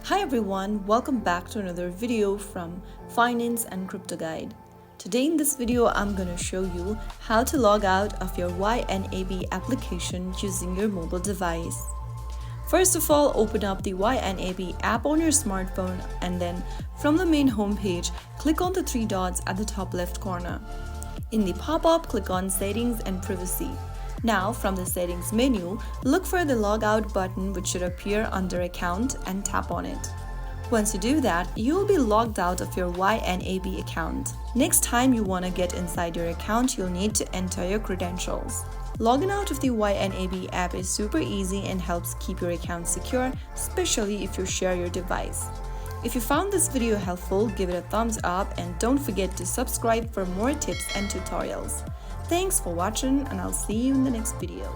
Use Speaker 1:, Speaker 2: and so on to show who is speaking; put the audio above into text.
Speaker 1: Hi everyone, welcome back to another video from Finance and Crypto Guide. Today in this video, I'm going to show you how to log out of your YNAB application using your mobile device. First of all, open up the YNAB app on your smartphone and then from the main homepage, click on the three dots at the top left corner. In the pop-up, click on Settings and Privacy. Now, from the Settings menu, look for the Logout button which should appear under Account and tap on it. Once you do that, you will be logged out of your YNAB account. Next time you want to get inside your account, you'll need to enter your credentials. Logging out of the YNAB app is super easy and helps keep your account secure, especially if you share your device. If you found this video helpful, give it a thumbs up and don't forget to subscribe for more tips and tutorials. Thanks for watching and I'll see you in the next video.